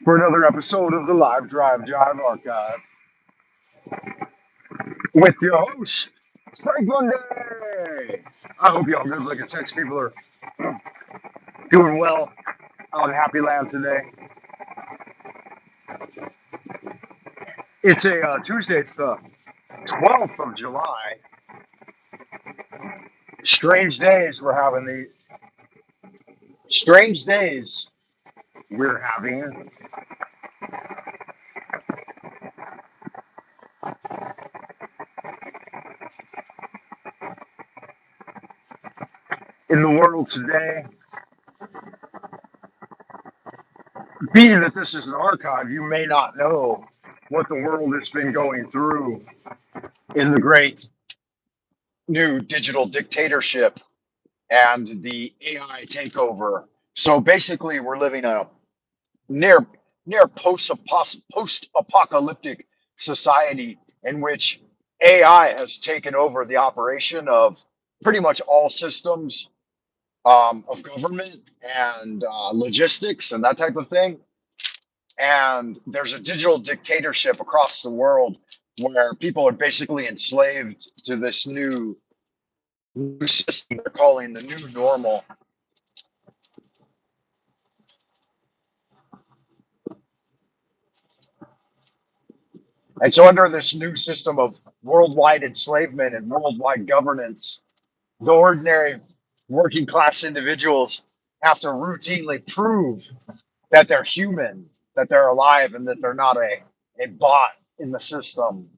for another episode of the Live Drive Jive Archive with your host, Franklin Day. I hope y'all good looking sex people are doing well on Happy Land today. It's a Tuesday, it's the 12th of July. Strange days we're having the strange days we're having. In the world today. Being that this is an archive, you may not know what the world has been going through in the great new digital dictatorship and the AI takeover. So basically, we're living a near near post-apocalyptic society in which AI has taken over the operation of pretty much all systems of government and logistics and that type of thing. And there's a digital dictatorship across the world where people are basically enslaved to this new system they're calling the new normal. And so, under this new system of worldwide enslavement and worldwide governance, the ordinary working class individuals have to routinely prove that they're human, that they're alive, and that they're not a bot in the system.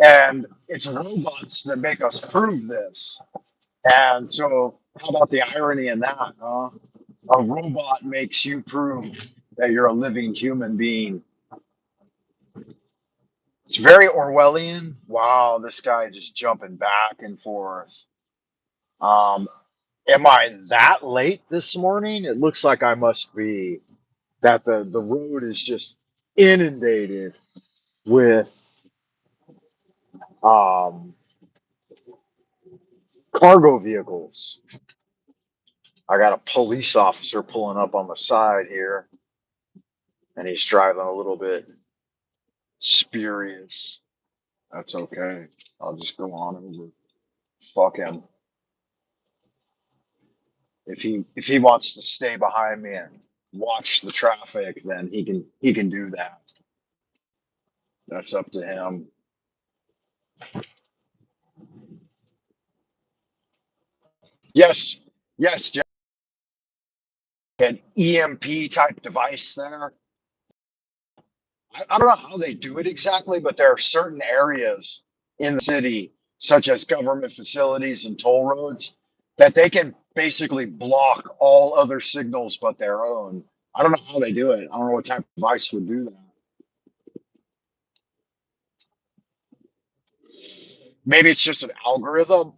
And it's robots that make us prove this. And so, how about the irony in that? Huh? A robot makes you prove that you're a living human being. It's very Orwellian. Wow, this guy just jumping back and forth. Um, am I that late this morning? It looks like I must be. That the road is just inundated with um, cargo vehicles. I got a police officer pulling up on the side here, and he's driving a little bit spurious. That's okay. I'll just go on over. Fuck him. If he wants to stay behind me and watch the traffic, then he can do that. That's up to him. Yes, yes, Jeff, an EMP type device there. I don't know how they do it exactly, but there are certain areas in the city, such as government facilities and toll roads, that they can basically block all other signals but their own. I don't know how they do it. I don't know what type of device would do that. Maybe it's just an algorithm,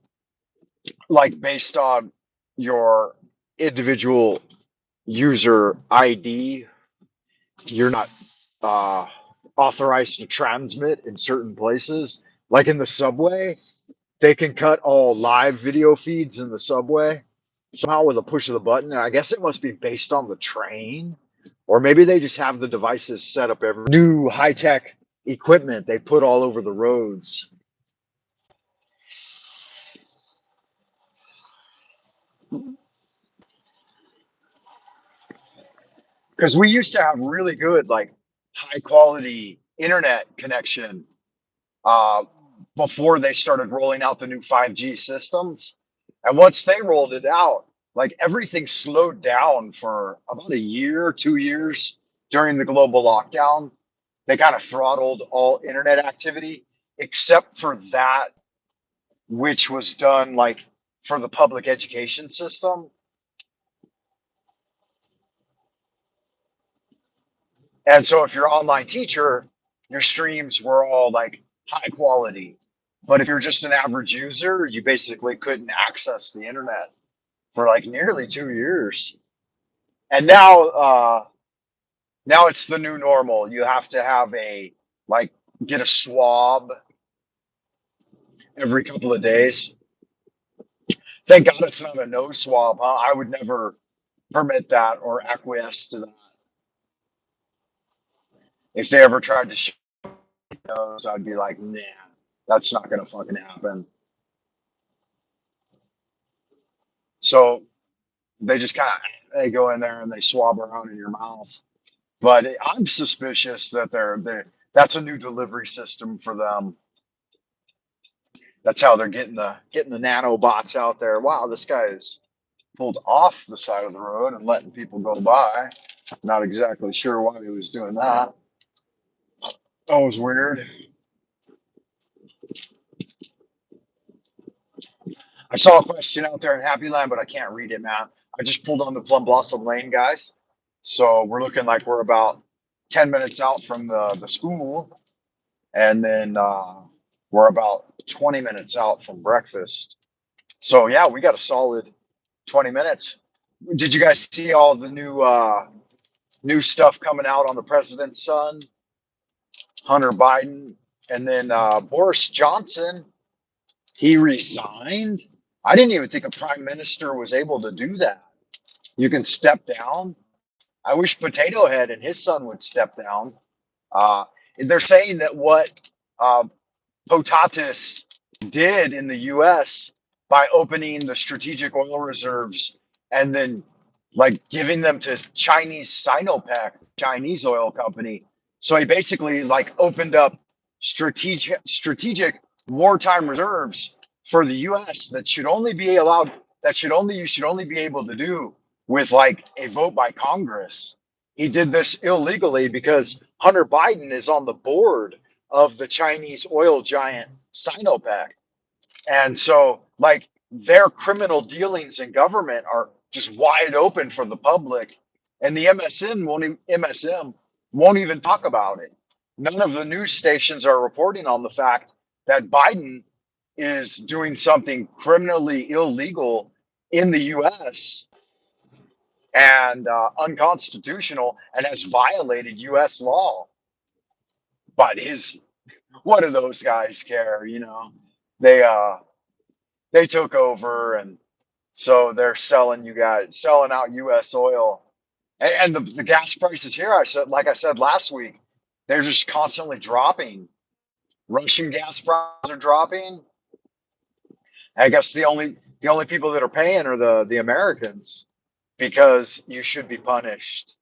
like based on your individual user ID. You're not uh, authorized to transmit in certain places, like in the subway. They can cut all live video feeds in the subway somehow with a push of the button. And I guess it must be based on the train, or maybe they just have the devices set up every new high tech equipment they put all over the roads. Because we used to have really good, like high quality internet connection uh, before they started rolling out the new 5G systems. And once they rolled it out, like everything slowed down for about a year, 2 years during the global lockdown. They kind of throttled all internet activity except for that which was done like for the public education system. And so if you're an online teacher, your streams were all like high quality. But if you're just an average user, you basically couldn't access the internet for like nearly 2 years. And now it's the new normal. You have to have a like get a swab every couple of days. Thank God it's not a nose swab, huh? I would never permit that or acquiesce to that. If they ever tried to show those, I'd be like, nah, that's not gonna fucking happen. So they just kind of they go in there and they swab around in your mouth. But I'm suspicious that they that's a new delivery system for them. That's how they're getting the nanobots out there. Wow, this guy is pulled off the side of the road and letting people go by. Not exactly sure why he was doing that. That was weird. I saw a question out there in Happy Land, but I can't read it, man. I just pulled on the Plum Blossom Lane, guys. So we're looking like we're about 10 minutes out from the school. And then we're about 20 minutes out from breakfast. So, yeah, we got a solid 20 minutes. Did you guys see all the new stuff coming out on the president's son, Hunter Biden, and then Boris Johnson? He resigned. I didn't even think a prime minister was able to do that. You can step down. I wish Potato Head and his son would step down. Uh, they're saying that what uh, POTUS did in the U.S. by opening the strategic oil reserves and then like giving them to Chinese Sinopec, Chinese oil company. So he basically like opened up strategic wartime reserves for the U.S. that should only be allowed that should only you should only be able to do with like a vote by Congress. He did this illegally because Hunter Biden is on the board of the Chinese oil giant Sinopec. And so, like, their criminal dealings in government are just wide open for the public. And the MSM won't even talk about it. None of the news stations are reporting on the fact that Biden is doing something criminally illegal in the US and unconstitutional and has violated US law. But his what do those guys care? They they took over, and so they're selling out U.S. oil, and the gas prices here. I said last week, they're just constantly dropping. Russian gas prices are dropping. I guess the only people that are paying are the Americans because you should be punished.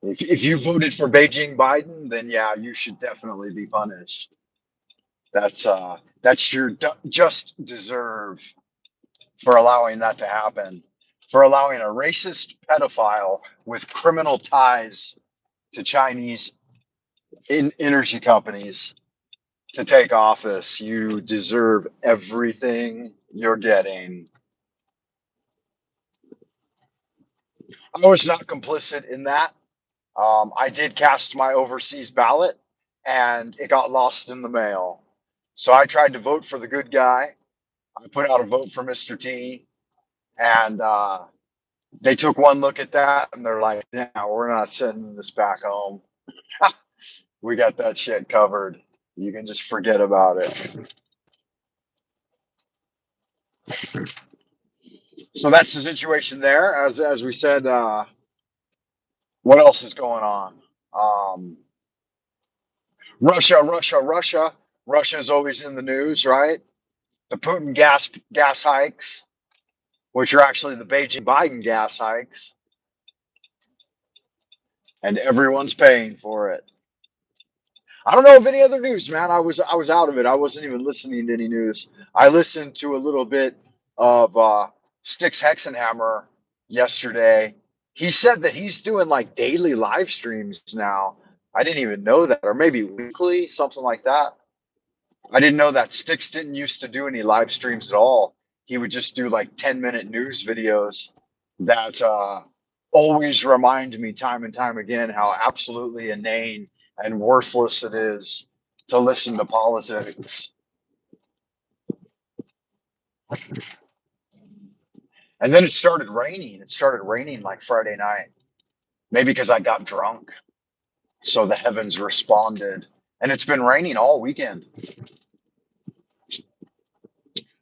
If you voted for Beijing Biden, then yeah, you should definitely be punished. That's your just deserve for allowing that to happen, for allowing a racist pedophile with criminal ties to Chinese energy companies to take office. You deserve everything you're getting. I was not complicit in that. I did cast my overseas ballot and it got lost in the mail. So I tried to vote for the good guy. I put out a vote for Mr. T, and they took one look at that and they're like, "Yeah, we're not sending this back home. We got that shit covered. You can just forget about it." So that's the situation there. As we said, what else is going on? Um, Russia. Russia is always in the news, right? The Putin gas hikes, which are actually the Beijing Biden gas hikes, and everyone's paying for it. I don't know of any other news, man. I was out of it. I wasn't even listening to any news. I listened to a little bit of Styx Hexenhammer yesterday. He said that he's doing like daily live streams now. I didn't even know that, or maybe weekly, something like that. I didn't know that Styx didn't used to do any live streams at all. He would just do like 10-minute news videos that always remind me time and time again how absolutely inane and worthless it is to listen to politics. And then it started raining. It started raining like Friday night. Maybe because I got drunk. So the heavens responded. And it's been raining all weekend,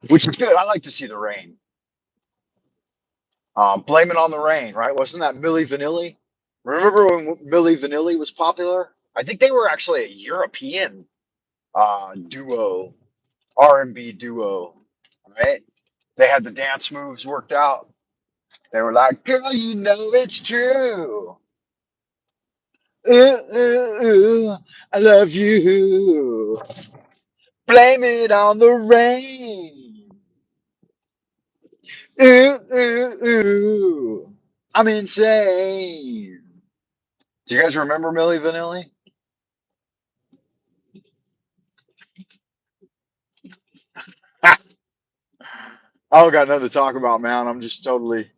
which is good. I like to see the rain. Blame it on the rain, right? Wasn't that Milli Vanilli? Remember when Milli Vanilli was popular? I think they were actually a European duo, R&B duo, right? They had the dance moves worked out. They were like, "Girl, you know it's true. Ooh, ooh, ooh, I love you. Blame it on the rain. Ooh, ooh, ooh, I'm insane." Do you guys remember Millie Vanilli? I don't got nothing to talk about, man. I'm just totally,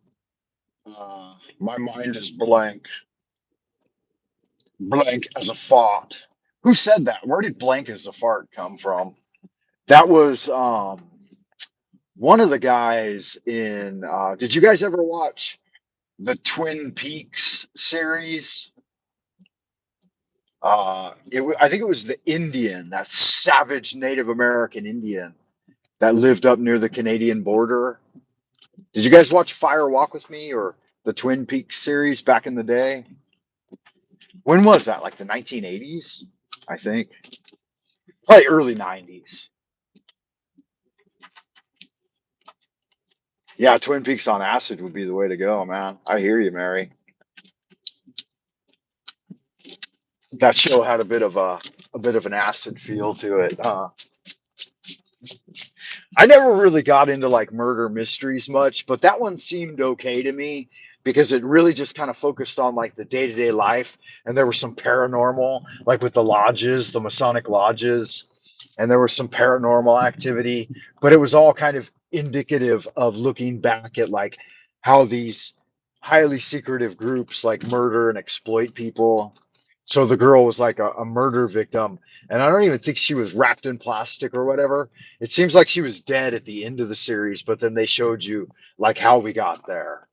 my mind is blank, blank as a fart. Who said that? Where did blank as a fart come from? That was one of the guys in. Did you guys ever watch the Twin Peaks series? I think it was the Indian, that savage Native American Indian that lived up near the Canadian border. Did you guys watch Fire Walk with Me or the Twin Peaks series back in the day? When was that? Like the 1980s, I think. Probably early 90s. Yeah, Twin Peaks on acid would be the way to go, man. I hear you, Mary. That show had a bit of an acid feel to it. I never really got into like murder mysteries much, but that one seemed okay to me because it really just kind of focused on like the day-to-day life, and there was some paranormal, like with the lodges, the Masonic lodges, and there was some paranormal activity, but it was all kind of indicative of looking back at like how these highly secretive groups like murder and exploit people. So the girl was like a murder victim, and I don't even think she was wrapped in plastic or whatever. It seems like she was dead at the end of the series, but then they showed you like how we got there.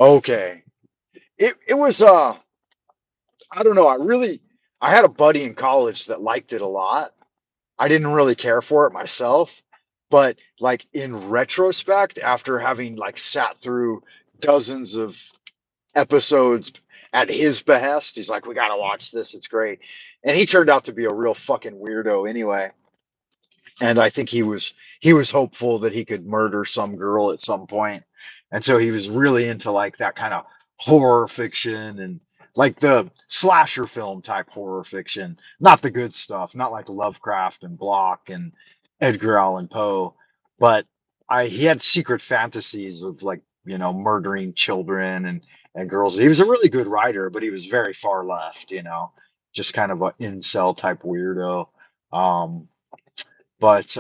Okay. It was I don't know, I had a buddy in college that liked it a lot. I didn't really care for it myself, but like in retrospect, after having like sat through dozens of episodes at his behest, he's like, "We gotta watch this, it's great." And he turned out to be a real fucking weirdo anyway. And I think he was hopeful that he could murder some girl at some point, and so he was really into like that kind of horror fiction and like the slasher film type horror fiction, not the good stuff, not like Lovecraft and Block and Edgar Allan Poe, but I he had secret fantasies of like murdering children and girls. He was a really good writer, but he was very far left, just kind of a incel type weirdo. Um, but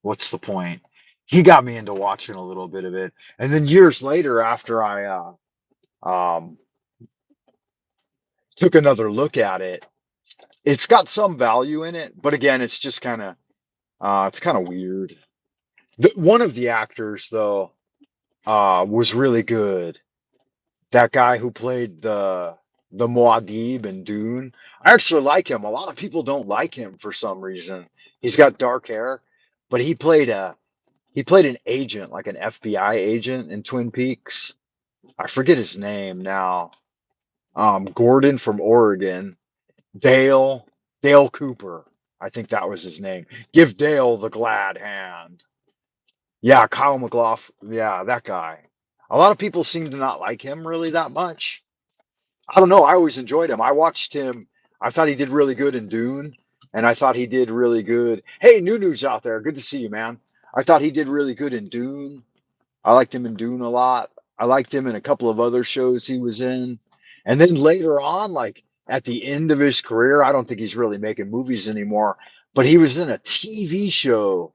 what's the point? He got me into watching a little bit of it, and then years later, after I um, took another look at it, it's got some value in it, but again, it's kind of weird. One of the actors, though, was really good. That guy who played the Muad'Dib in Dune, I actually like him. A lot of people don't like him for some reason. He's got dark hair, but he played an agent, like an FBI agent in Twin Peaks. I forget his name now. Gordon from Oregon. Dale, Dale Cooper. I think that was his name. Give Dale the glad hand. Yeah, Kyle McLaughlin. Yeah, that guy. A lot of people seem to not like him really that much. I don't know. I always enjoyed him. I watched him. I thought he did really good in Dune, and I thought he did really good. Hey, Nunu's out there. Good to see you, man. I thought he did really good in Dune. I liked him in Dune a lot. I liked him in a couple of other shows he was in. And then later on, like at the end of his career, I don't think he's really making movies anymore, but he was in a TV show.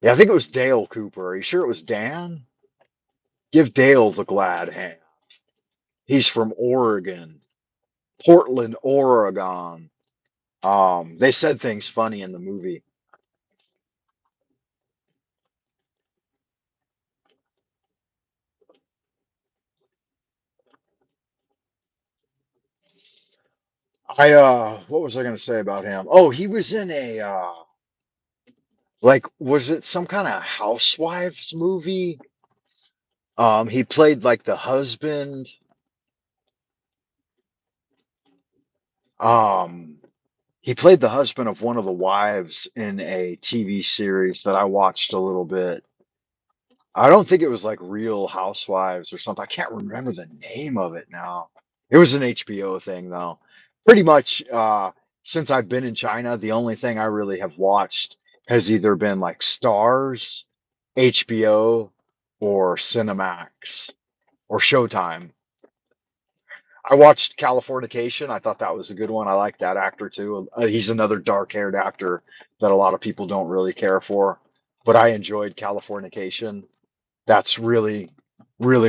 Yeah, I think it was Dale Cooper. Are you sure it was Dan? Give Dale the glad hand. He's from Oregon, Portland, Oregon. They said things funny in the movie. What was I gonna say about him? Oh, he was in a like was it some kind of housewives movie? He played like the husband. Um, he played the husband of one of the wives in a TV series that I watched a little bit. I don't think it was like Real Housewives or something. I can't remember the name of it now. It was an HBO thing though. Pretty much since I've been in China, the only thing I really have watched has either been like Stars, HBO, or Cinemax or Showtime. I watched Californication. I thought that was a good one. I like that actor too. He's another dark-haired actor that a lot of people don't really care for, but I enjoyed Californication. That's really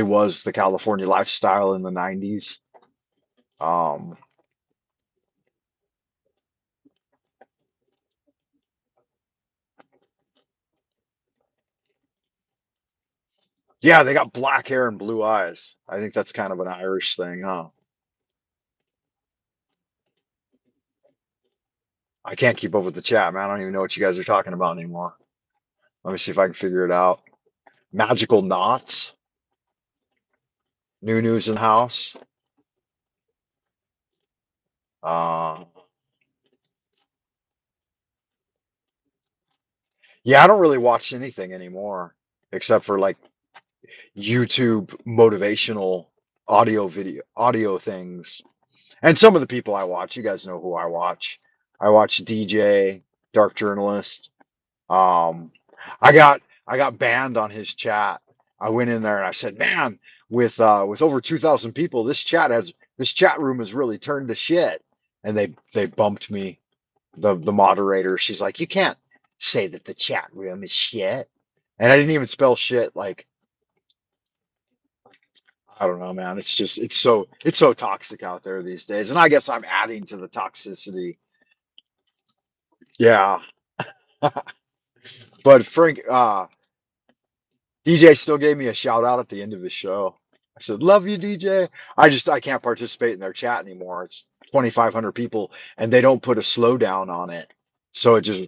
was the California lifestyle in the 90s. Um, yeah, they got black hair and blue eyes. I think that's kind of an Irish thing, huh? I can't keep up with the chat, man. I don't even know what you guys are talking about anymore. Let me see if I can figure it out. Magical knots, new news in the house. Uh, yeah, I don't really watch anything anymore except for like YouTube motivational audio things. And some of the people I watch, you guys know who I watch. I watch DJ, Dark Journalist. Um, I got banned on his chat. I went in there and I said, "Man, with over 2,000 people, this chat room has really turned to shit." And they bumped me. The moderator, she's like, "You can't say that the chat room is shit." And I didn't even spell shit like I don't know, man. It's so toxic out there these days, and I guess I'm adding to the toxicity. Yeah, but Frank, DJ still gave me a shout out at the end of his show. I said, "Love you, DJ." I can't participate in their chat anymore. It's 2,500 people, and they don't put a slowdown on it, so it just